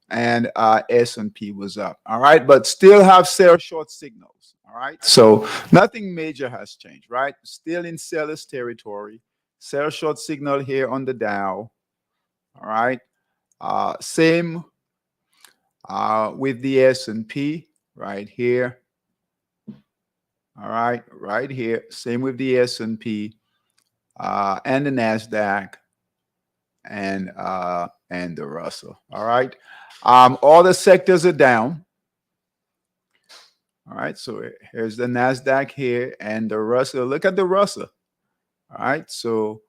and S&P was up. All right, but still have sell short signals. All right, so nothing major has changed. Right, still in seller's territory. Sell short signal here on the Dow. All right, same with the S&P right here. All right, right here. Same with the S&P and the Nasdaq and the Russell. All right, all the sectors are down. All right, so here's the Nasdaq here and the Russell. Look at the Russell. All right, so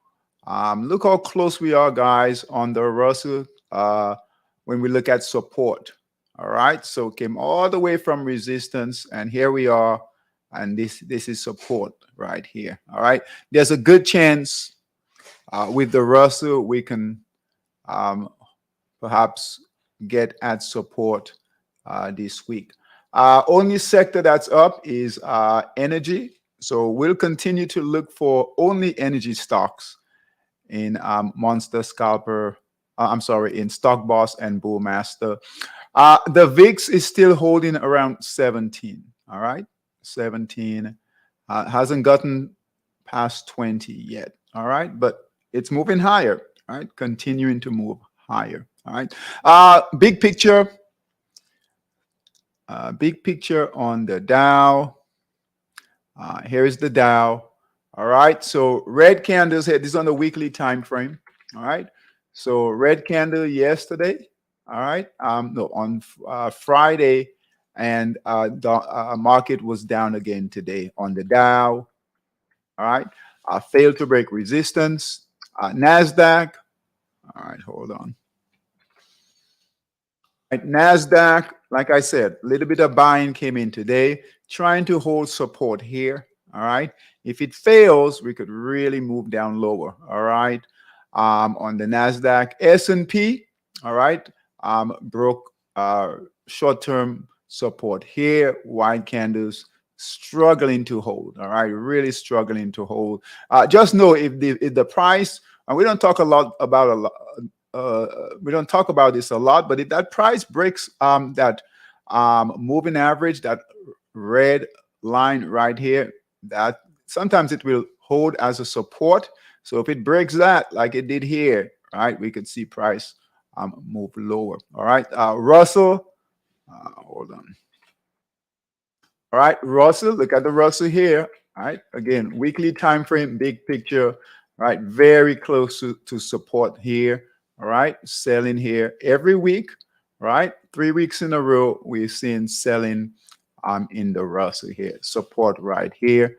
look how close we are, guys, on the Russell when we look at support. All right, so came all the way from resistance, and here we are, and this is support right here. All right, there's a good chance with the Russell we can perhaps get at support this week. Only sector that's up is energy. So we'll continue to look for only energy stocks in Monster Scalper. In Stock Boss and Bullmaster. The VIX is still holding around 17. All right, 17 hasn't gotten past 20 yet. All right, but it's moving higher. All right, continuing to move higher. All right, big picture. Big picture on the Dow. Here is the Dow. All right, so red candles here. This is on the weekly time frame. All right, so red candle yesterday. All right, no, on Friday, and the market was down again today on the Dow. All right, failed to break resistance. Nasdaq. All right, hold on. Right, Nasdaq, like I said, a little bit of buying came in today, trying to hold support here. All right. If it fails, we could really move down lower. All right. On the Nasdaq, S&P, all right, broke short-term support here. Wide candles struggling to hold. All right, really struggling to hold. Just know if the price, and we don't talk a lot about we don't talk about this a lot, but if that price breaks that moving average, that red line right here, that sometimes it will hold as a support. So if it breaks that, like it did here, right, we could see price move lower. All right, Russell, hold on. All right, Russell, look at the Russell here. All right, again, weekly time frame, big picture, right, very close to support here. All right, selling here every week, right? 3 weeks in a row, we're seeing selling in the Russell here. Support right here.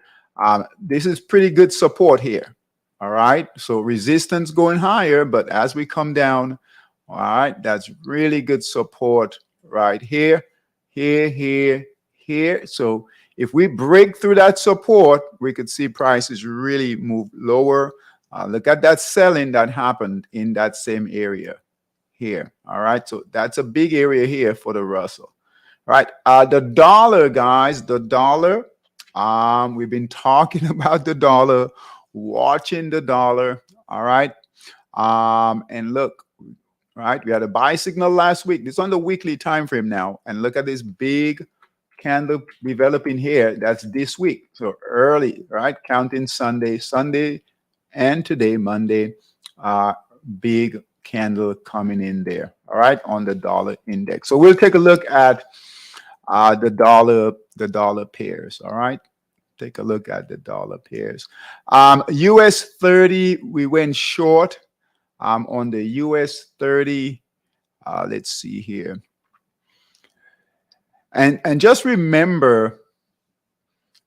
This is pretty good support here. All right, so resistance going higher, but as we come down, all right, that's really good support right here, here. So if we break through that support, we could see prices really move lower. Look at that selling that happened in that same area here. All right, so that's a big area here for the Russell. All right, the dollar, guys, the dollar. We've been talking about the dollar, watching the dollar. All right, and look, right, we had a buy signal last week. This is on the weekly time frame now, and look at this big candle developing here. That's this week, so early, right? Counting Sunday, and today, Monday, big candle coming in there, all right, on the dollar index. So we'll take a look at the dollar pairs, all right? Take a look at the dollar pairs. US 30, we went short on the US 30. Let's see here. And just remember,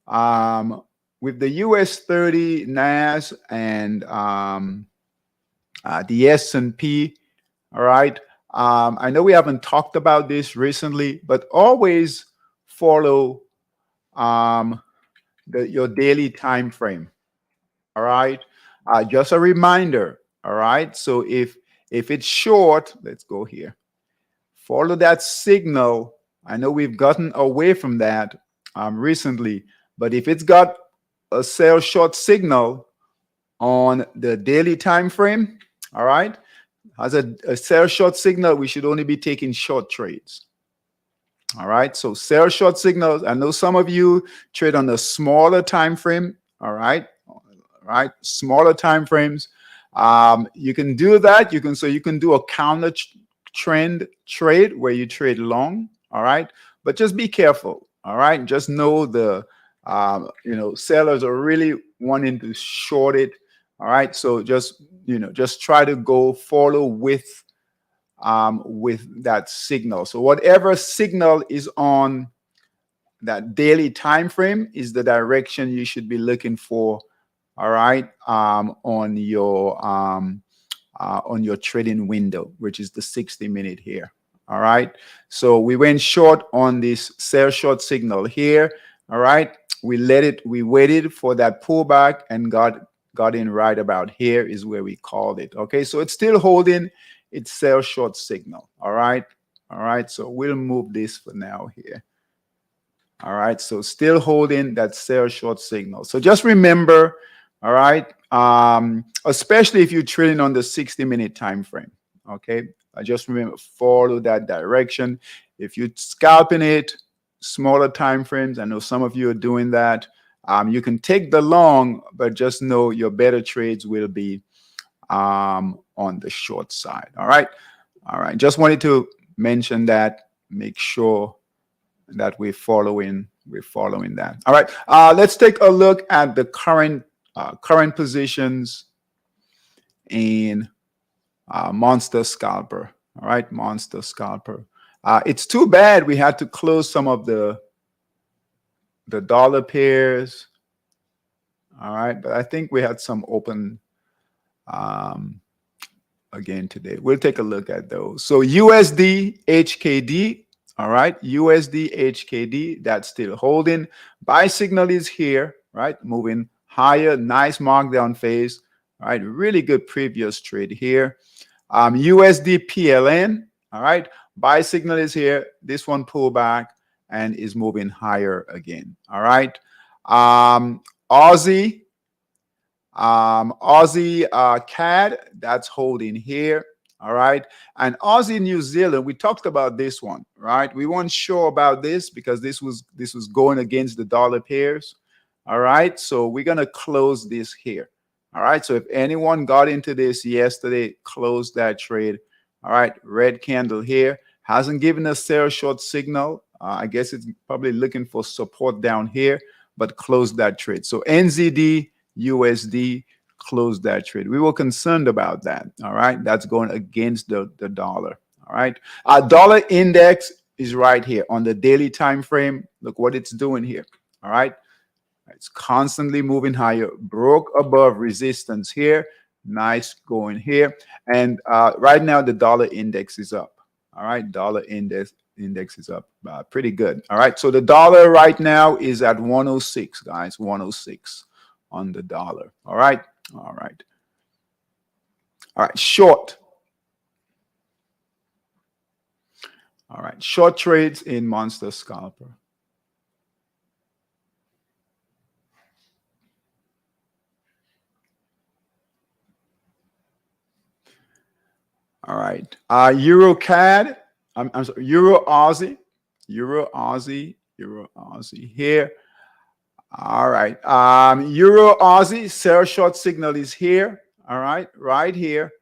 with the US 30, NAS, and the S&P, all right, I know we haven't talked about this recently, but always follow your daily time frame, all right? Just a reminder, all right? So if it's short, let's go here. Follow that signal. I know we've gotten away from that recently, but if it's got a sell short signal on the daily time frame, all right, Has a sell short signal, we should only be taking short trades. All right, so sell short signals. I know some of you trade on a smaller time frame. All right, smaller time frames. You can do that. You can do a counter trend trade where you trade long. All right, but just be careful. All right, just know the sellers are really wanting to short it. All right, so just try to follow with that signal. So whatever signal is on that daily time frame is the direction you should be looking for. All right, on your trading window, which is the 60-minute here. All right, so we went short on this sell short signal here. All right, we waited for that pullback and got in right about here is where we called it. Okay, so it's still holding its sell short signal. All right, so we'll move this for now here. All right, so still holding that sell short signal. So just remember, all right, especially if you're trading on the 60-minute time frame. Okay, just remember, follow that direction. If you're scalping it, smaller time frames, I know some of you are doing that. You can take the long, but just know your better trades will be on the short side. All right, just wanted to mention that. Make sure that we're following that. All right, let's take a look at the current positions in Monster Scalper. All right, Monster Scalper. It's too bad we had to close some of the dollar pairs. All right, but I think we had some open again today. We'll take a look at those. So USD HKD. All right, USD HKD, that's still holding. Buy signal is here, right? Moving higher, nice markdown phase. All right, really good previous trade here. USD PLN, all right, buy signal is here. This one pull back and is moving higher again. All right, Aussie CAD, that's holding here. All right, and Aussie New Zealand, we talked about this one, right? We weren't sure about this because this was going against the dollar pairs. All right, so we're gonna close this here. All right, so if anyone got into this yesterday, close that trade. All right, red candle here, hasn't given a sell short signal. I guess it's probably looking for support down here, but close that trade. So NZD USD, close that trade. We were concerned about that. All right, that's going against the dollar. All right, our dollar index is right here on the daily time frame. Look what it's doing here. All right, it's constantly moving higher, broke above resistance here. Nice going here, and right now the dollar index is up. All right, dollar index is up pretty good. All right, so the dollar right now is at 106, guys. 106 on the dollar. All right, short. All right, short trades in Monster Scalper. All right, Euro CAD. I'm sorry, Euro Aussie here. All right, Euro Aussie sell short signal is here. All right, right here.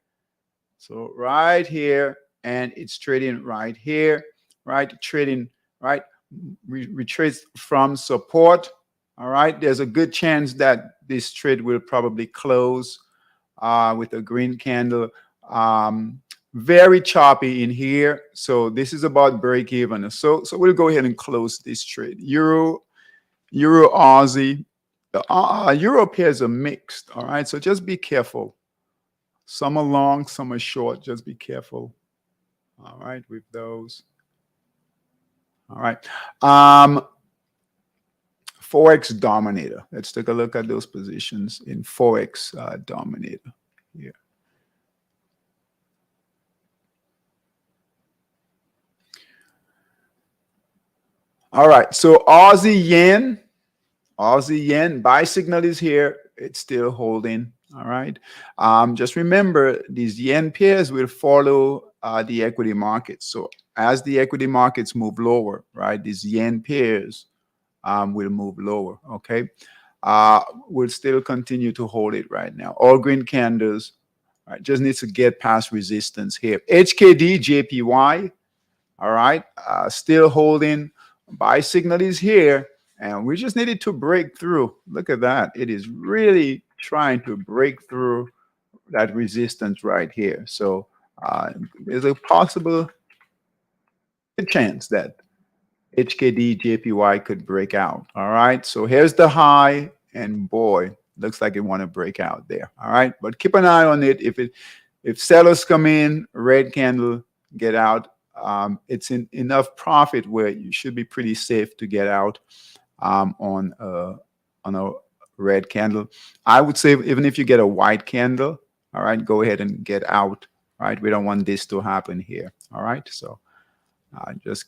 So right here, and it's trading right here, right? Trading right, retrace from support. All right, there's a good chance that this trade will probably close with a green candle. Very choppy in here, so this is about break even. So we'll go ahead and close this trade. Euro Aussie. Euro pairs are mixed. All right, so just be careful. Some are long, some are short. Just be careful. All right, with those. All right. Forex Dominator. Let's take a look at those positions in Forex Dominator here. All right, so Aussie yen buy signal is here. It's still holding. All right. Just remember, these yen pairs will follow the equity markets. So as the equity markets move lower, right, these yen pairs will move lower. Okay. We'll still continue to hold it right now. All green candles. Right, just needs to get past resistance here. HKD, JPY. All right. Still holding. Buy signal is here. And we just needed to break through. Look at that. It is really trying to break through that resistance right here. So there's a possible chance that HKD JPY could break out. All right. So here's the high, and boy, looks like it want to break out there. All right. But keep an eye on it. If sellers come in, red candle, get out. It's enough profit where you should be pretty safe to get out on a red candle. I would say even if you get a white candle, all right, go ahead and get out. All right. We don't want this to happen here. All right. So just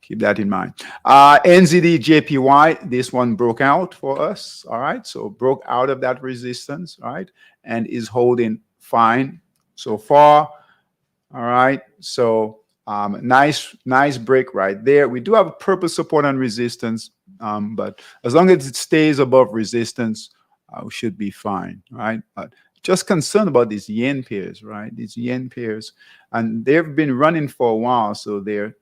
keep that in mind. NZD JPY, this one broke out for us. All right. So broke out of that resistance. All right. And is holding fine so far. All right. So nice break right there. We do have a purple support and resistance. But as long as it stays above resistance, we should be fine. Right. But just concerned about these yen pairs, right? These yen pairs. And they've been running for a while. So they're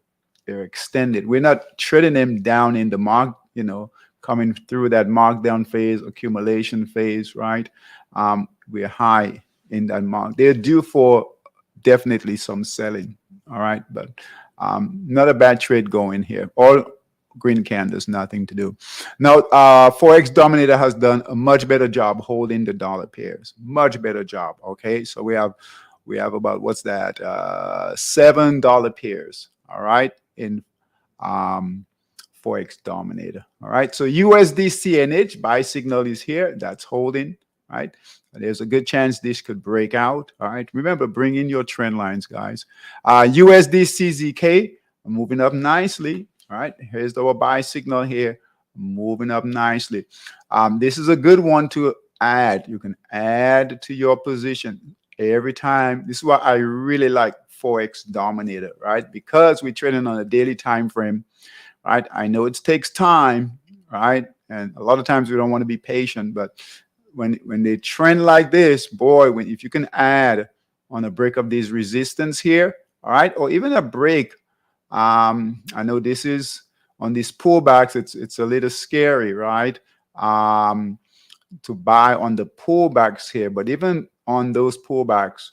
extended. We're not trading them down in the mark, coming through that markdown phase, accumulation phase, right? We're high in that mark. They're due for definitely some selling, all right? But not a bad trade going here. All green candles, nothing to do. Now, Forex Dominator has done a much better job holding the dollar pairs. Much better job, okay? So we have about, what's that? $7 pairs, all right? In Forex Dominator. All right. So USD CNH buy signal is here. That's holding. Right. There's a good chance this could break out. All right. Remember, bring in your trend lines, guys. USD CZK moving up nicely. All right. Here's the buy signal here, moving up nicely. This is a good one to add. You can add to your position every time. This is what I really like Forex Dominator, right? Because we're trading on a daily time frame, right? I know it takes time, right? And a lot of times we don't want to be patient, but when they trend like this, boy, if you can add on a break of these resistance here, all right, or even a break. I know this is on these pullbacks, it's a little scary, right? To buy on the pullbacks here, but even on those pullbacks,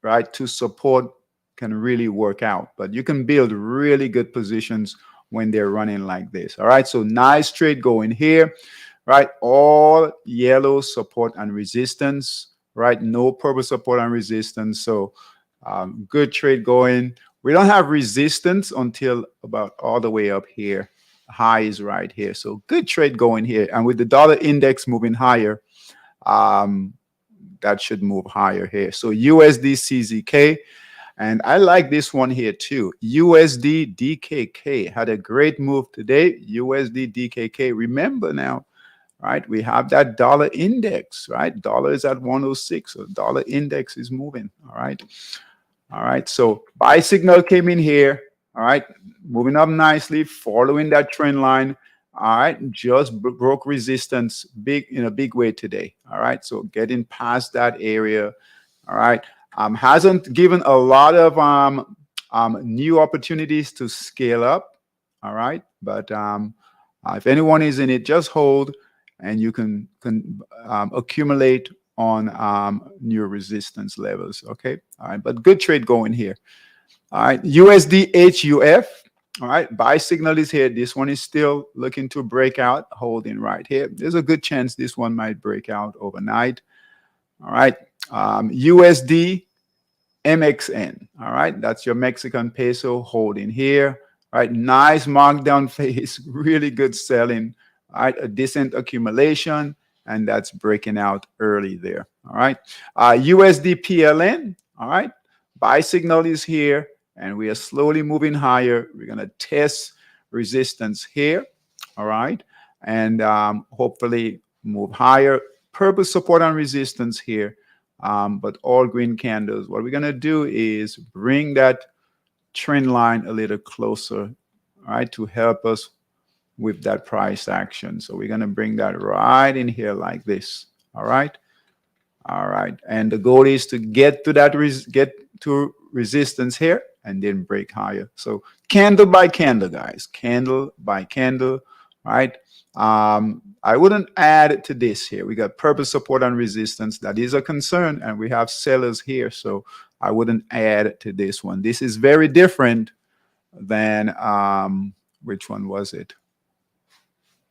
right, to support can really work out. But you can build really good positions when they're running like this. All right. So nice trade going here, right? All yellow support and resistance, right? No purple support and resistance. So good trade going. We don't have resistance until about all the way up here. High is right here. So good trade going here. And with the dollar index moving higher, that should move higher here. So USD CZK. And I like this one here too. USD DKK had a great move today. USD DKK. Remember now, right? We have that dollar index, right? Dollar is at 106. So dollar index is moving. All right. All right. So buy signal came in here. All right. Moving up nicely, following that trend line. All right. Just broke resistance in a big way today. All right. So getting past that area. All right. Hasn't given a lot of new opportunities to scale up. All right. But if anyone is in it, just hold and you can accumulate on new resistance levels. Okay. All right. But good trade going here. All right. USD HUF. All right. Buy signal is here. This one is still looking to break out, holding right here. There's a good chance this one might break out overnight. All right. USD MXN. All right. That's your Mexican peso holding here. All right. Nice markdown phase. Really good selling. All right. A decent accumulation. And that's breaking out early there. All right. USD PLN. All right. Buy signal is here. And we are slowly moving higher. We're going to test resistance here. All right. And hopefully move higher. purple support and resistance here, but all green candles. What we're going to do is bring that trend line a little closer, all right, to help us with that price action. So we're going to bring that right in here like this. All right. All right. And the goal is to get to that resistance here and then break higher. So candle by candle, guys, candle by candle. Right. I wouldn't add to this here. We got purple support and resistance. That is a concern. And we have sellers here. So I wouldn't add to this one. This is very different than which one was it?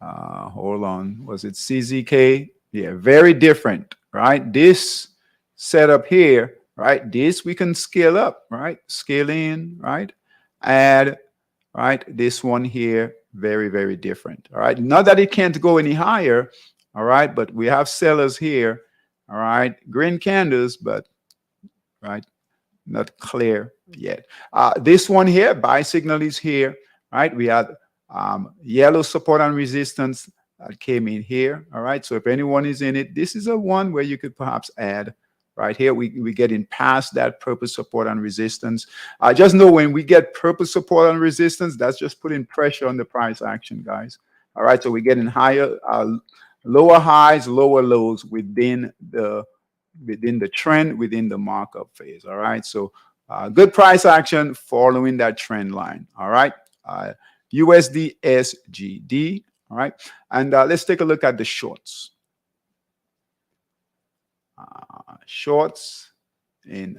Hold on. Was it CZK? Yeah, very different, right? This setup here, right? This we can scale up, right? Scale in, right? Add, right? This one here, very, very different, all right? Not that it can't go any higher, all right? But we have sellers here, all right? Green candles, but, right? Not clear yet. This one here, buy signal is here, right? We had yellow support and resistance that came in here. All right. So if anyone is in it, this is a one where you could perhaps add right here. We're getting past that purple support and resistance. Just know when we get purple support and resistance, that's just putting pressure on the price action, guys. All right. So we're getting higher, lower highs, lower lows within the trend, within the markup phase. All right. So good price action following that trend line. All right. USD SGD. All right. And let's take a look at the shorts. Shorts in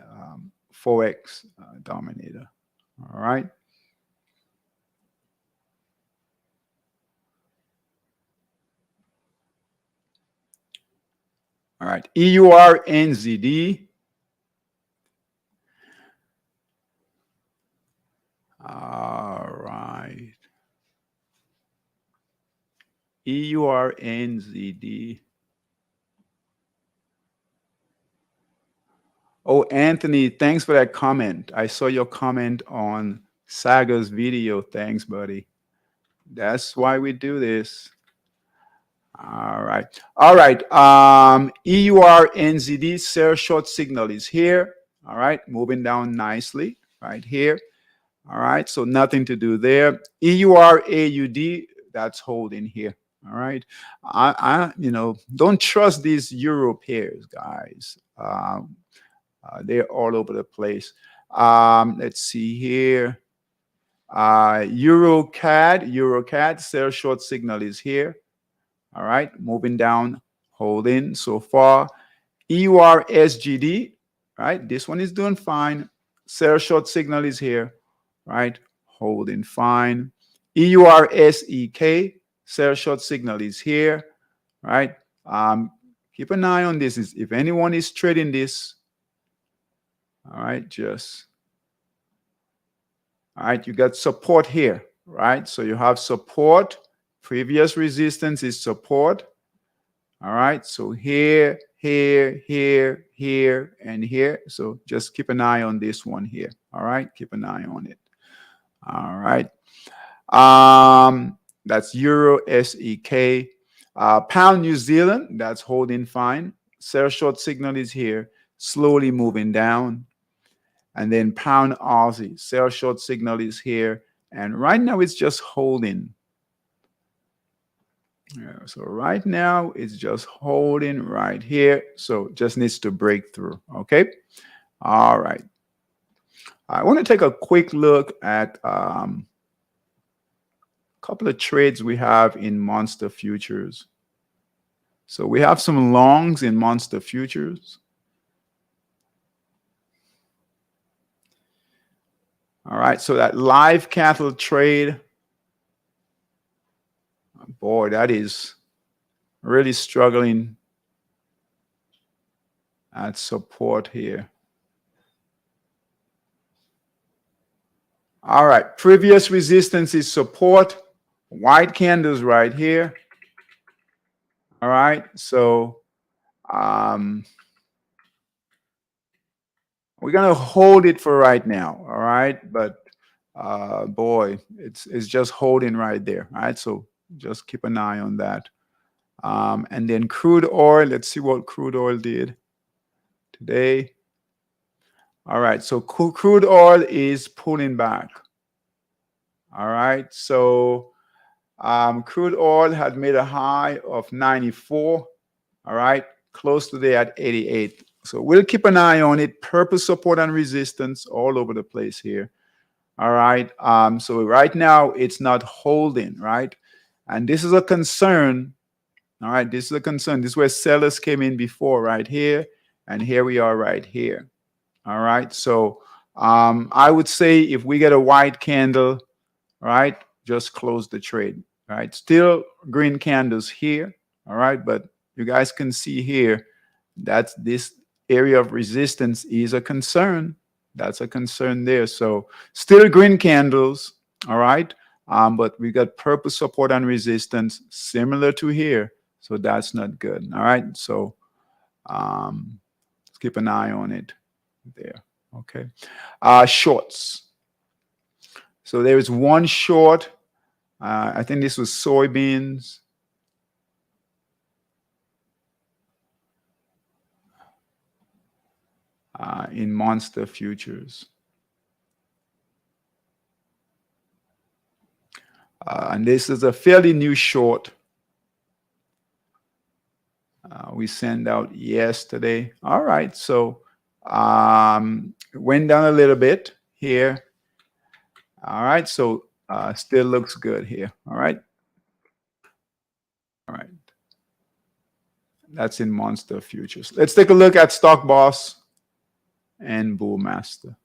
Forex dominator. All right. All right. EUR NZD. All right. EUR NZD. Oh, Anthony, thanks for that comment. I saw your comment on Saga's video. Thanks, buddy. That's why we do this. All right. All right. EUR NZD sell short signal is here. All right. Moving down nicely right here. All right. So nothing to do there. EUR AUD, that's holding here. All right. Don't trust these Euro pairs, guys. They're all over the place. Let's see here. EuroCAD sell short signal is here. All right, moving down, holding so far. EUR SGD, right? This one is doing fine. Sell short signal is here, right? Holding fine. EUR SEK, sell short signal is here, right? Keep an eye on this. If anyone is trading this, all right, all right, you got support here, right? So you have support. Previous resistance is support. All right. So here, here, here, here, and here. So just keep an eye on this one here. All right. Keep an eye on it. All right. That's Euro SEK. Pound New Zealand, that's holding fine. Sell short signal is here, slowly moving down. And then Pound Aussie, sell short signal is here. And right now it's just holding. Yeah, so right now it's just holding right here. So just needs to break through. Okay. All right. I want to take a quick look at a couple of trades we have in Monster Futures. So we have some longs in Monster Futures. All right. So that live cattle trade. Boy, that is really struggling at support here. All right, previous resistance is support. White candles right here. All right, so we're gonna hold it for right now. All right, but boy, it's just holding right there. All right, so just keep an eye on that. And then crude oil, let's see what crude oil did today. All right, so crude oil is pulling back. All right, so crude oil had made a high of 94. All right, close today at 88. So we'll keep an eye on it. Purpose, support, and resistance all over the place here. All right, so right now it's not holding, right? And this is a concern. All right, this is a concern. This is where sellers came in before, right here. And here we are right here. All right, so I would say if we get a white candle, right, just close the trade. Right, still green candles here. All right, but you guys can see here that this area of resistance is a concern. That's a concern there. So still green candles. All right, but we got purpose, support, and resistance similar to here. So that's not good. All right, so let's keep an eye on it there. Okay, shorts. So there is one short. I think this was soybeans. In Monster Futures. And this is a fairly new short. We sent out yesterday. All right, so it went down a little bit here. All right, so still looks good here. All right. All right. That's in Monster Futures. Let's take a look at Stock Boss and Bullmaster.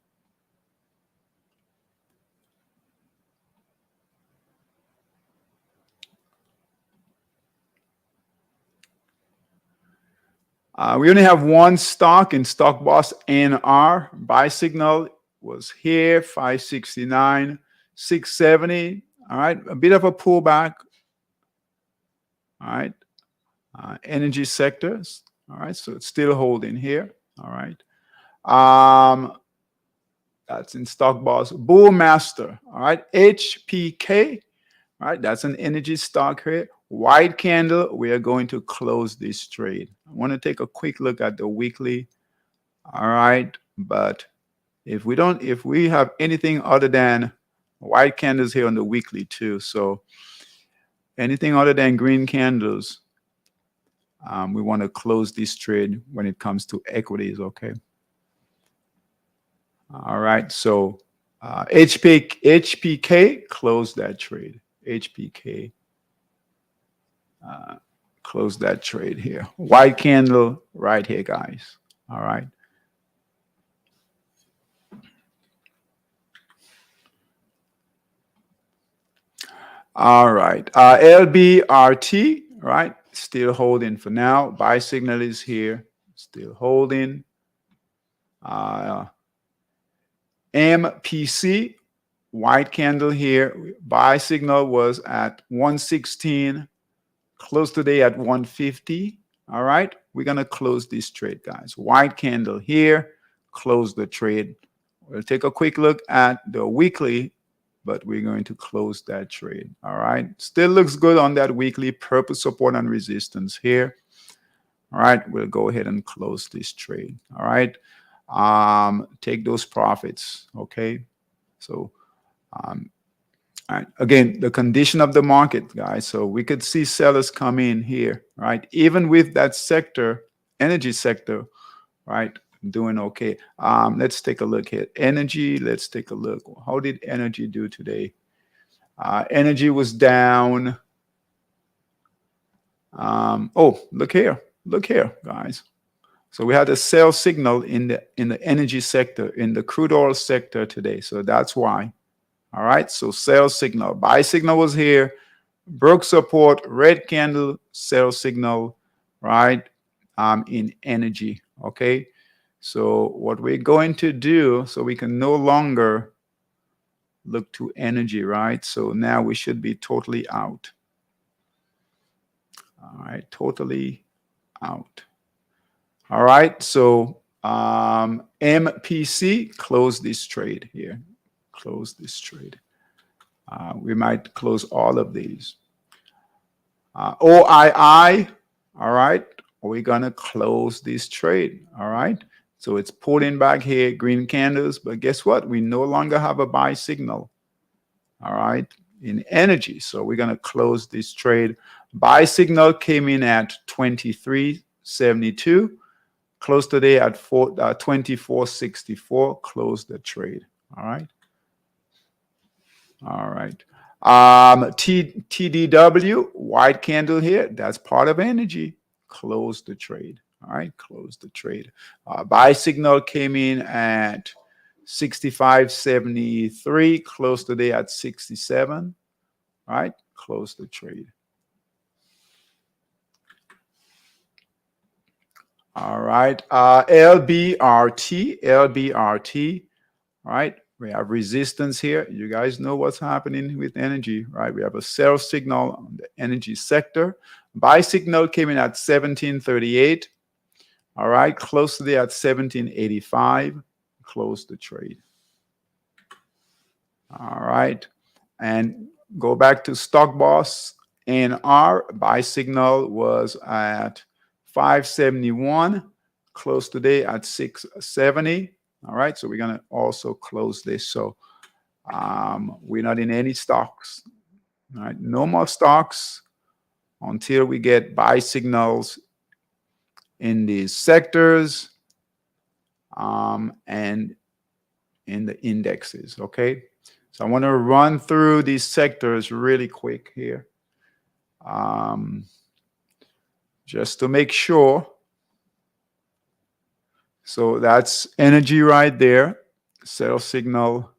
We only have one stock in Stock Boss NR. Buy signal was here, 569, 670. All right, a bit of a pullback. All right, energy sectors. All right, so it's still holding here. All right, that's in Stock Boss. Bullmaster. All right, HPK. All right, that's an energy stock here. White candle, we are going to close this trade. I want to take a quick look at the weekly. All right, but if we have anything other than white candles here on the weekly too, so anything other than green candles, we want to close this trade when it comes to equities, okay? All right, so HPK, close that trade. HPK. Close that trade here. White candle right here, guys. All right. All right. LBRT, right? Still holding for now. Buy signal is here. Still holding. MPC, white candle here. Buy signal was at 116. Close today at 150. All right, we're gonna close this trade, guys. White candle here, close the trade. We'll take a quick look at the weekly, but we're going to close that trade. All right, still looks good on that weekly. Purpose, support, and resistance here. All right, we'll go ahead and close this trade. All right, take those profits. Okay, so right. Again, the condition of the market, guys. So we could see sellers come in here, right? Even with that sector, energy sector, right, doing okay. Let's take a look here. Energy, let's take a look. How did energy do today? Energy was down. Oh, look here, guys. So we had a sell signal in the energy sector, in the crude oil sector today. So that's why. All right, so sell signal. Buy signal was here. Broke support, red candle, sell signal, right, in energy, okay? So what we're going to do, so we can no longer look to energy, right? So now we should be totally out. All right, totally out. All right, so MPC, close this trade here. Close this trade. We might close all of these. OII, all right, we're going to close this trade, all right? So it's pulling back here, green candles, but guess what? We no longer have a buy signal, all right, in energy. So we're going to close this trade. Buy signal came in at 23.72, closed today at 24.64, closed the trade, all right? All right. TDW, white candle here, that's part of energy. Close the trade. All right, close the trade. Buy signal came in at 65.73, close today at 67. All right, close the trade. All right, LBRT. All right, we have resistance here. You guys know what's happening with energy, right? We have a sell signal on the energy sector. Buy signal came in at 1738. All right, close to there at 1785. Close the trade. All right, and go back to stock boss. NR buy signal was at 571. Close today at 670. All right, so we're going to also close this. So we're not in any stocks. All right, no more stocks until we get buy signals in these sectors and in the indexes. Okay, so I want to run through these sectors really quick here, just to make sure. So that's energy right there, sell signal.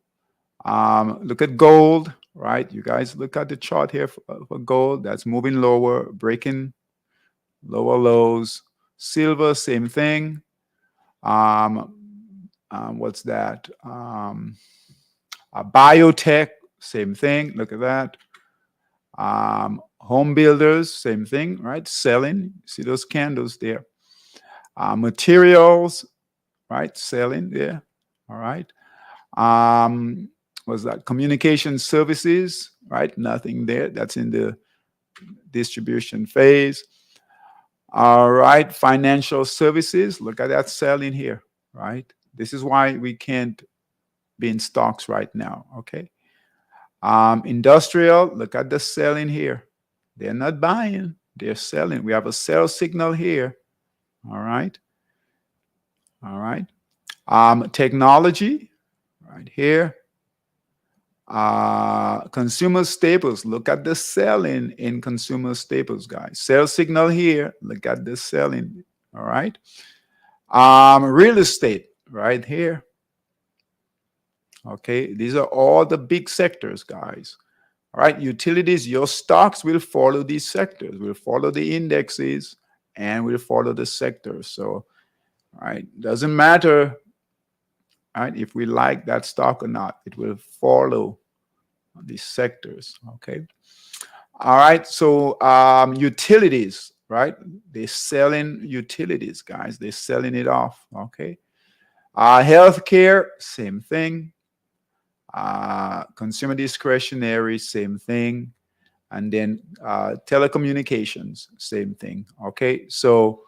Look at gold, right? You guys look at the chart here for gold. That's moving lower, breaking lower lows. Silver, same thing. What's that? Biotech, same thing. Look at that. Home builders, same thing, right? Selling. See those candles there. Materials, right? Selling there. All right. Was that communication services, right? Nothing there. That's in the distribution phase. All right. Financial services. Look at that selling here, right? This is why we can't be in stocks right now. Okay. Industrial. Look at the selling here. They're not buying. They're selling. We have a sell signal here. All right. All right. Technology right here. Consumer staples. Look at the selling in consumer staples, guys. Sell signal here. Look at the selling. All right. Real estate right here. Okay. These are all the big sectors, guys. All right. Utilities, your stocks will follow these sectors, will follow the indexes, and will follow the sectors. So, all right. Doesn't matter, right, if we like that stock or not, it will follow these sectors. Okay. All right. So utilities, right? They're selling utilities, guys. They're selling it off. Okay. Healthcare, same thing. Consumer discretionary, same thing. And then telecommunications, same thing. Okay. So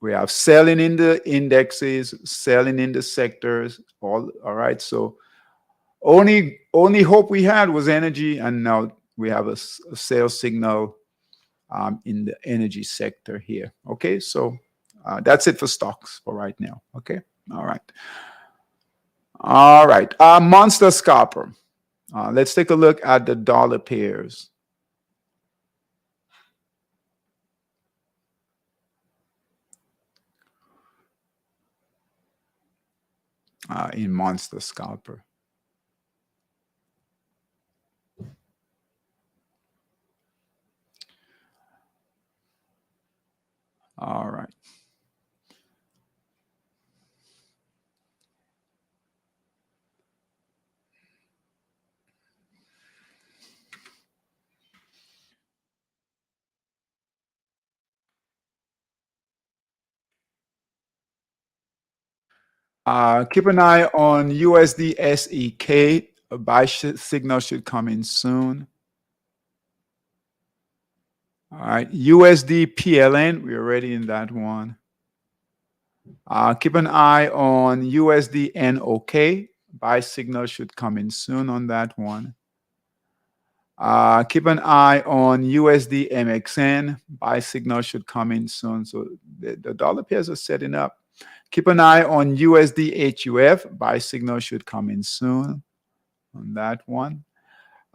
we have selling in the indexes, selling in the sectors. All right. So only hope we had was energy, and now we have a sales signal in the energy sector here. Okay, so that's it for stocks for right now. Okay, all right. All right, monster scalper. Let's take a look at the dollar pairs. In monster scalper. All right. Keep an eye on USD SEK. A buy signal should come in soon. All right, USD PLN, we're already in that one. Keep an eye on USD NOK. Buy signal should come in soon on that one. Keep an eye on USD MXN. Buy signal should come in soon. So the dollar pairs are setting up. Keep an eye on USD HUF. Buy signal should come in soon on that one.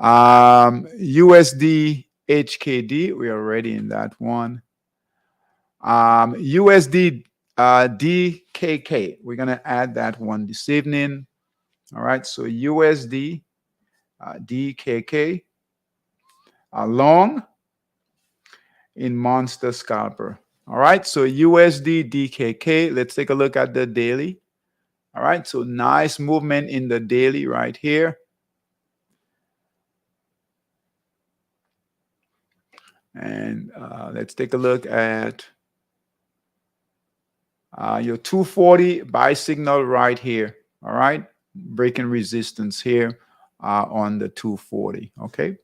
USD HKD, we are already in that one. USD DKK, we're going to add that one this evening. All right, so USD DKK long in Monster Scalper. All right, so USD DKK, let's take a look at the daily. All right, so nice movement in the daily right here. And let's take a look at your 240 buy signal right here. All right, breaking resistance here on the 240. Okay.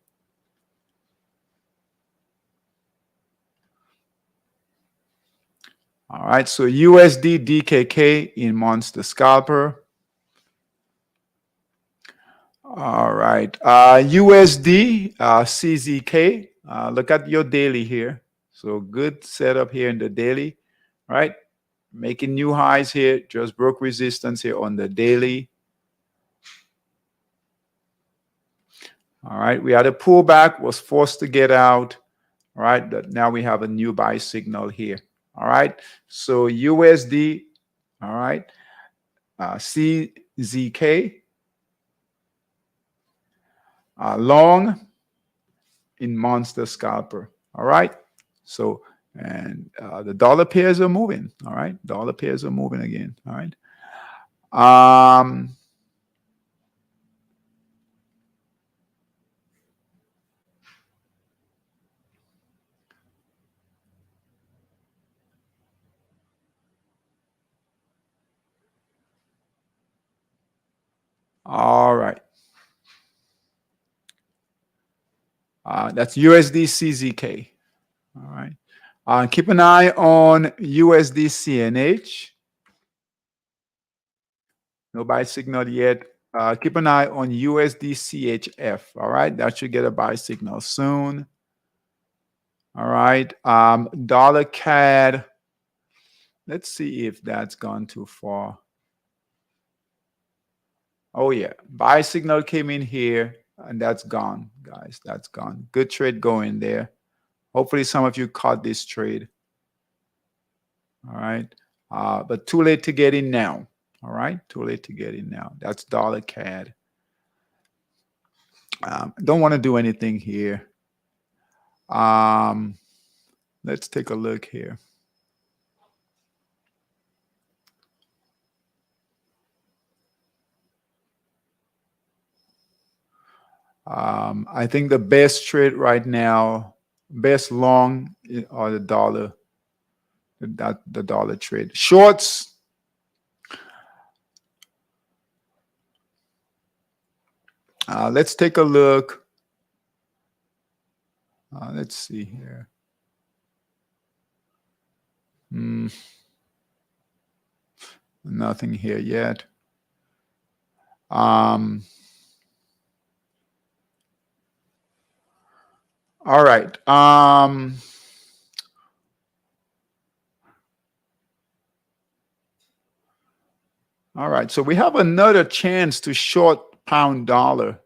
All right, so USD DKK in Monster Scalper. All right, USD CZK. Look at your daily here. So good setup here in the daily, right? Making new highs here, just broke resistance here on the daily. All right, we had a pullback, was forced to get out. All right, but now we have a new buy signal here. All right, so USD, all right, CZK, long in Monster Scalper. All right, so and the dollar pairs are moving. All right, dollar pairs are moving again. All right. All right. That's USD CZK. All right. Keep an eye on USD CNH. No buy signal yet. Keep an eye on USD CHF. All right. That should get a buy signal soon. All right. Dollar CAD. Let's see if that's gone too far. Oh, yeah. Buy signal came in here, and that's gone, guys. That's gone. Good trade going there. Hopefully, some of you caught this trade. All right. But too late to get in now. All right. Too late to get in now. That's dollar CAD. Don't want to do anything here. Let's take a look here. I think the best trade right now, best long are the dollar, the dollar trade. Shorts. Let's take a look. Let's see here. Nothing here yet. All right. All right. So we have another chance to short pound dollar.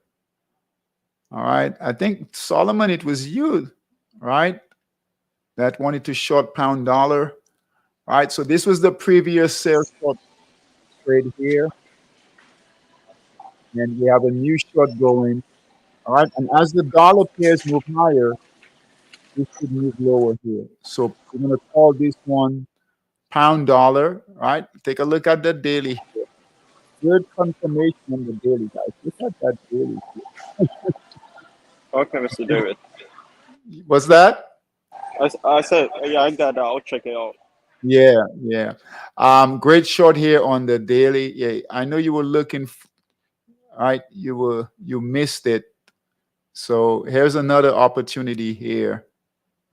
All right. I think, Solomon, it was you, right, that wanted to short pound dollar. All right. So this was the previous sell short trade here. And we have a new short going. All right. And as the dollar pairs move higher, this should move lower here. So we're going to call this one pound dollar. Right. Take a look at the daily here. Good confirmation on the daily, guys. Look at that daily here. Okay, Mr. David. What's that? I said, yeah, I got that. I'll check it out. Yeah, yeah. Great short here on the daily. Yeah, I know you were looking, right? You missed it. So here's another opportunity here.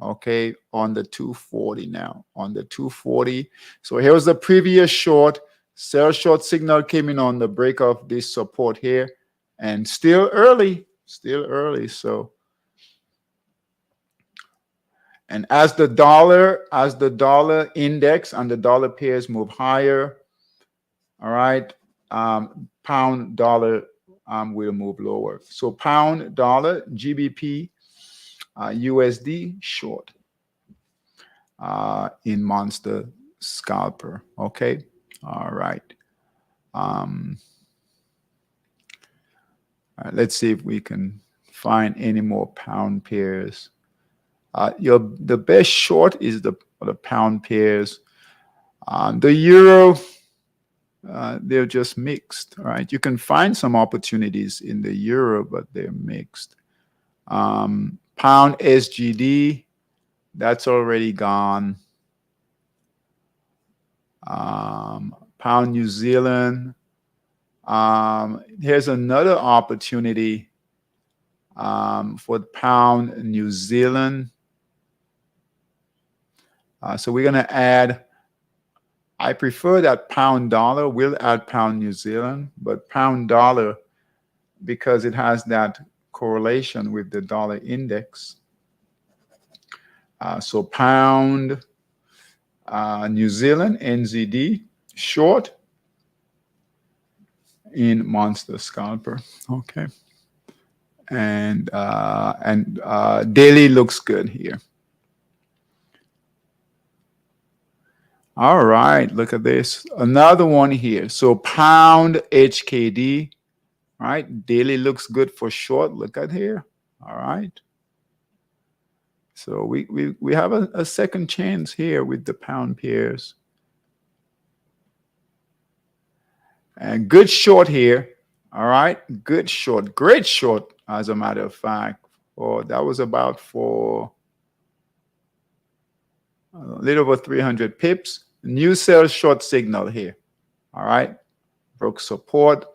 okay, on the 240 now, on the 240. So here's the previous short. Sell short signal came in on the break of this support here, and still early. So, and as the dollar index and the dollar pairs move higher, all right, pound dollar will move lower. So pound dollar, GBP, USD short in monster scalper. Okay, all right. All right, let's see if we can find any more pound pairs. The best short is the pound pairs. The euro, they're just mixed. All right, you can find some opportunities in the euro, but they're mixed. Pound SGD, that's already gone. Pound New Zealand. Here's another opportunity for pound New Zealand. So we're going to add, I prefer that pound dollar. We'll add pound New Zealand, but pound dollar, because it has that correlation with the dollar index. So pound New Zealand, NZD, short in monster scalper. Okay. And daily looks good here. All right, look at this. Another one here. So pound HKD, right? Daily looks good for short. Look at here. All right. So we have a second chance here with the pound pairs. And good short here. All right. Good short. Great short, as a matter of fact. Oh, that was about for a little over 300 pips. New sell short signal here. All right. Broke support.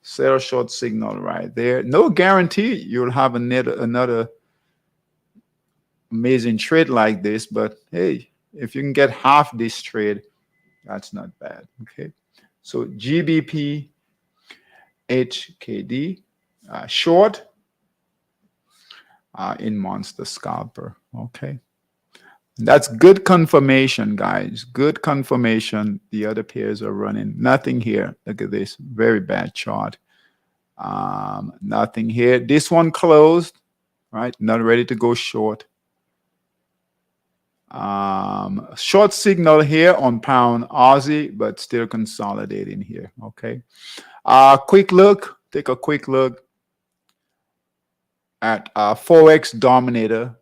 Sell short signal right there. No guarantee you'll have another amazing trade like this, but hey, if you can get half this trade, that's not bad. Okay. So GBP HKD short in monster scalper. Okay. That's good confirmation, guys. Good confirmation. The other pairs are running. Nothing here. Look at this. Very bad chart. Nothing here. This one closed, right? Not ready to go short. Short signal here on pound Aussie, but still consolidating here. Okay. Quick look. Take a quick look at Forex Dominator,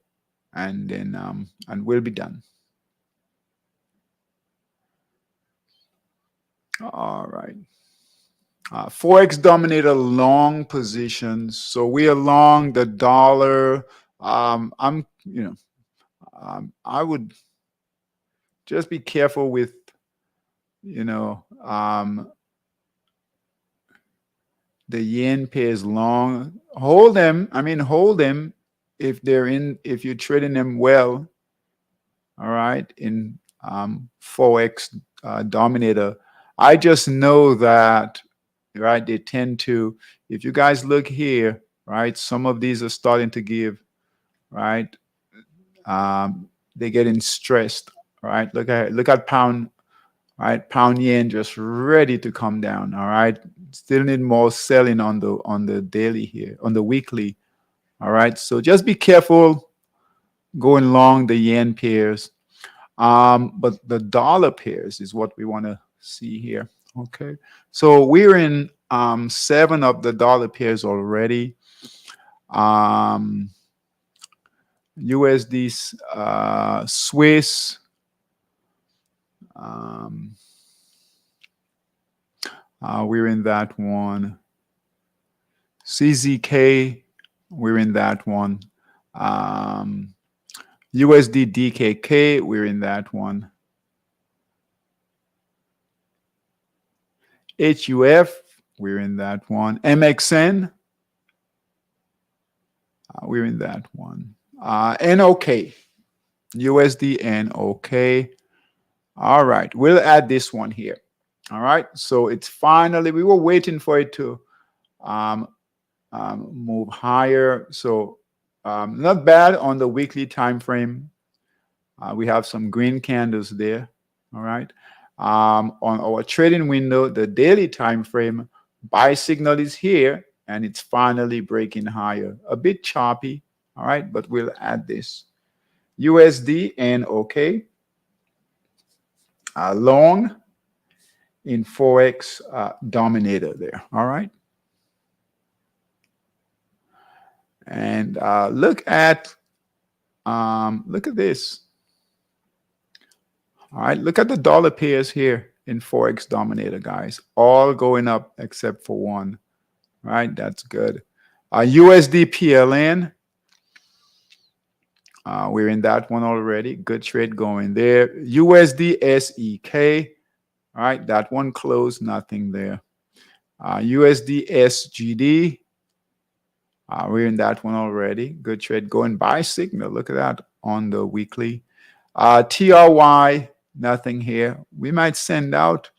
and then and we'll be done. All right. Forex Dominator long positions. So we are long the dollar. I would just be careful with, the yen pairs long. Hold them. Hold them if you're trading them well. All right. In Forex Dominator. I just know that, right, they tend to, if you guys look here, right, some of these are starting to give, right, they're getting stressed, right? Look at pound, right? Pound yen just ready to come down. All right. Still need more selling on the daily here, on the weekly. All right. So just be careful going long the yen pairs. But the dollar pairs is what we want to see here. Okay. So we're in 7 of the dollar pairs already. USD Swiss. We're in that one. CZK, we're in that one. USD DKK, we're in that one. HUF, we're in that one. MXN, we're in that one. NOK, USD and okay. All right, we'll add this one here. All right, so it's finally, we were waiting for it to um, move higher. So not bad on the weekly time frame. We have some green candles there. All right. On our trading window, the daily time frame, buy signal is here and it's finally breaking higher. A bit choppy. All right, but we'll add this. USD and okay. Long in Forex dominator there. All right. And look at this. All right, look at the dollar pairs here in Forex Dominator, guys. All going up except for one. All right, that's good. USD PLN, we're in that one already. Good trade going there. USD SEK, all right, that one closed, nothing there. USD SGD, we're in that one already. Good trade going. Buy signal, look at that on the weekly. TRY, nothing here. We might send out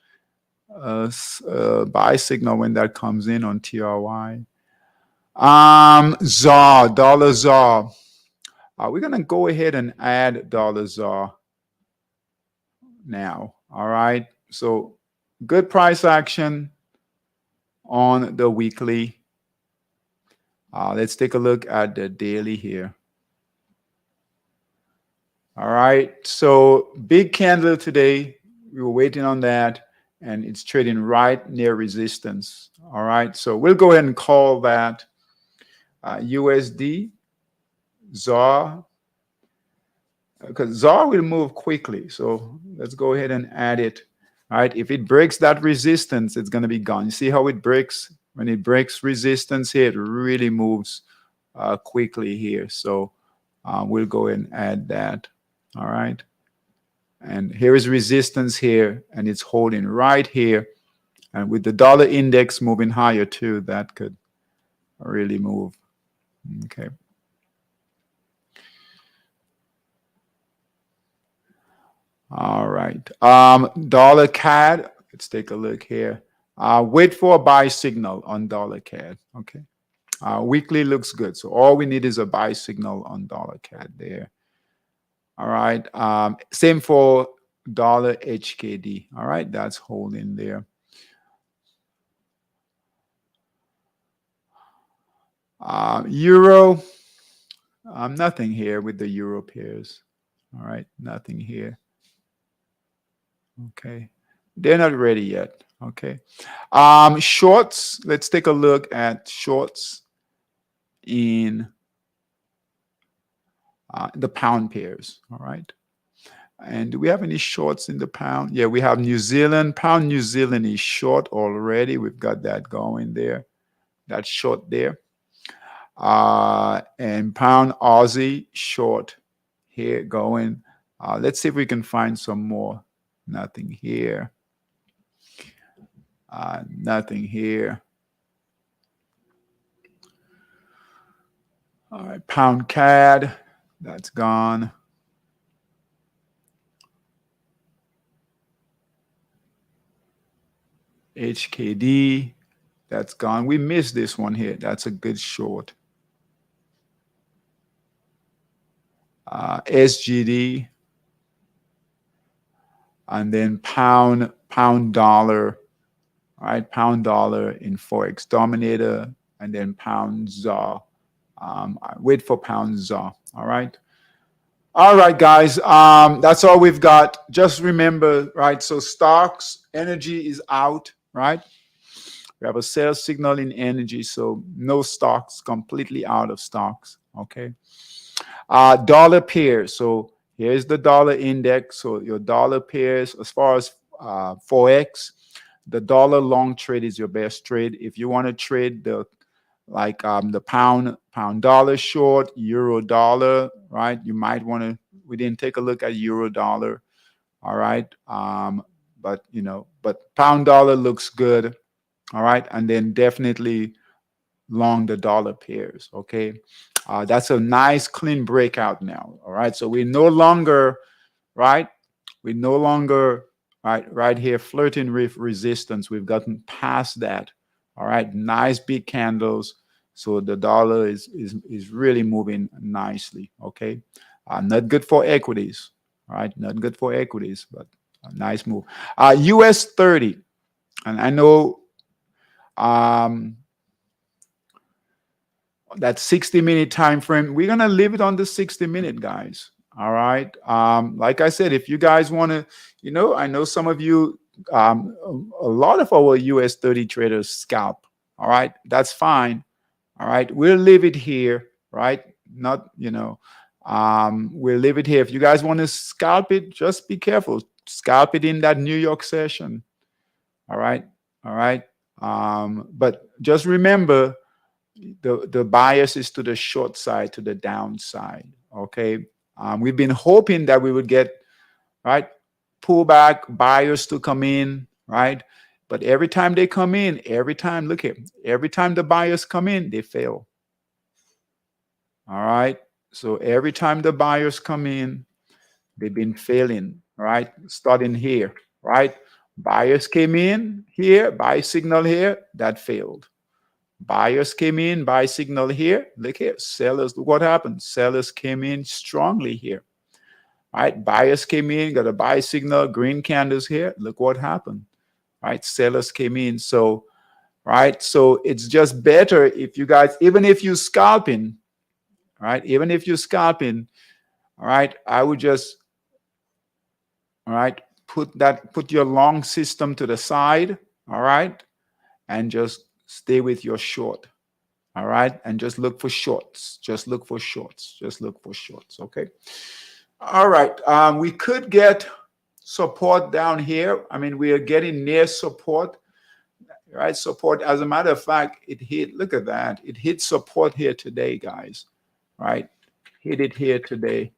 buy signal when that comes in on TRY. ZAR, dollar ZAR. We're going to go ahead and add dollar ZAR now. All right. So good price action on the weekly. Let's take a look at the daily here. All right. So big candle today. We were waiting on that, and it's trading right near resistance. All right. So we'll go ahead and call that USD ZAR, because ZAR will move quickly. So let's go ahead and add it. All right. If it breaks that resistance, it's going to be gone. You see how it breaks? When it breaks resistance here, it really moves quickly here. So we'll go ahead and add that. All right. And here is resistance here, and it's holding right here. And with the dollar index moving higher too, that could really move. Okay. All right. Dollar CAD. Let's take a look here. Wait for a buy signal on dollar CAD. Okay. Weekly looks good. So all we need is a buy signal on dollar CAD there. All right. Same for dollar HKD. All right. That's holding there. Euro. Nothing here with the euro pairs. All right. Nothing here. Okay. They're not ready yet. Okay. Shorts. Let's take a look at shorts in the pound pairs. All right. And do we have any shorts in the pound? Yeah, we have New Zealand. Pound New Zealand is short already. We've got that going there. That's short there. And pound Aussie short here going. Let's see if we can find some more. Nothing here. Nothing here. All right, pound CAD, that's gone. HKD, that's gone. We missed this one here. That's a good short. SGD, and then pound dollar. All right, pound dollar in Forex Dominator, and then pound ZAR. Wait for pound ZAR. All right. All right, guys. That's all we've got. Just remember, right? So stocks, energy is out, right? We have a sales signal in energy, so no stocks, completely out of stocks. Okay. Dollar pairs. So here's the dollar index. So your dollar pairs, as far as Forex, the dollar long trade is your best trade. If you want to trade the pound dollar short, euro dollar, right? You might want to. We didn't take a look at euro dollar, all right. But pound dollar looks good, all right. And then definitely long the dollar pairs. Okay, that's a nice clean breakout now. All right, so we're no longer right. We're no longer right here flirting with resistance. We've gotten past that. All right, nice big candles. So the dollar is really moving nicely. Okay, not good for equities. All right, not good for equities, but a nice move. US 30, and I know um, that 60-minute time frame. We're gonna leave it on the 60-minute, guys. All right. Like I said, if you guys want to, I know some of you, a lot of our US 30 traders scalp. All right, that's fine. All right, we'll leave it here. Right, not we'll leave it here. If you guys want to scalp it, just be careful. Scalp it in that New York session. All right, all right. But just remember, the bias is to the short side, to the downside. Okay, we've been hoping that we would get pullback buyers to come in, right? But every time they come in, every time the buyers come in, they fail. All right, so every time the buyers come in, they've been failing. Right, starting here, right? Buyers came in here, buy signal here, that failed. Buyers came in, buy signal here. Look here, sellers, look what happened. Sellers came in strongly here. All right, buyers came in, got a buy signal, green candles here. Look what happened. All right, sellers came in. So, right, so it's just better if you guys, even if you're scalping, right, even if you're scalping, all right, I would just, all right, put your long system to the side, all right, and just stay with your short. All right, and just look for shorts. Just look for shorts. Just look for shorts. Okay. All right. We could get support down here. I mean, we are getting near support. Right, support. As a matter of fact, it hit. Look at that. It hit support here today, guys. Right, hit it here today.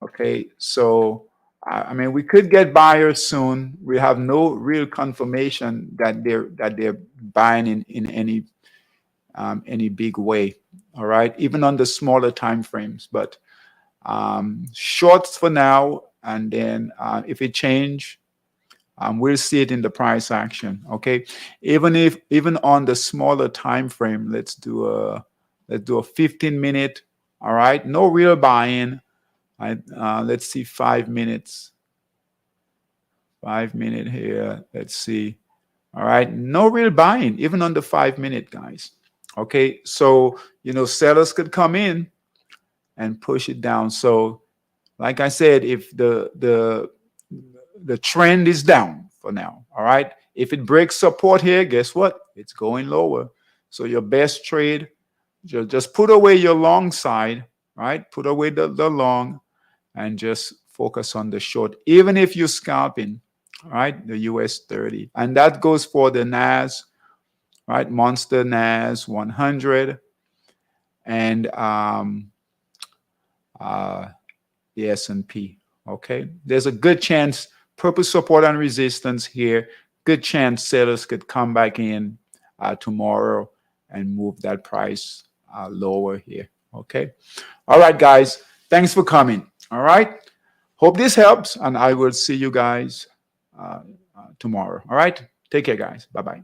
Okay, so I mean, we could get buyers soon. We have no real confirmation that they're buying in any big way. All right, even on the smaller time frames, but shorts for now, and then if it change, we'll see it in the price action. Okay, even on the smaller time frame, let's do a 15-minute. All right, no real buy-in. Let's see 5 minutes. 5 minute here. Let's see. All right, no real buying even on the 5 minute, guys. Okay, so sellers could come in and push it down. So, like I said, if the trend is down for now, all right. If it breaks support here, guess what? It's going lower. So your best trade, just put away your long side, right? Put away the long, and just focus on the short, even if you're scalping, all right, the US 30. And that goes for the NAS, right? Monster NAS 100, and the S&P. Okay, there's a good chance purple support and resistance here. Good chance sellers could come back in tomorrow and move that price lower here. Okay, all right, guys. Thanks for coming. All right. Hope this helps, and I will see you guys tomorrow. All right. Take care, guys. Bye bye.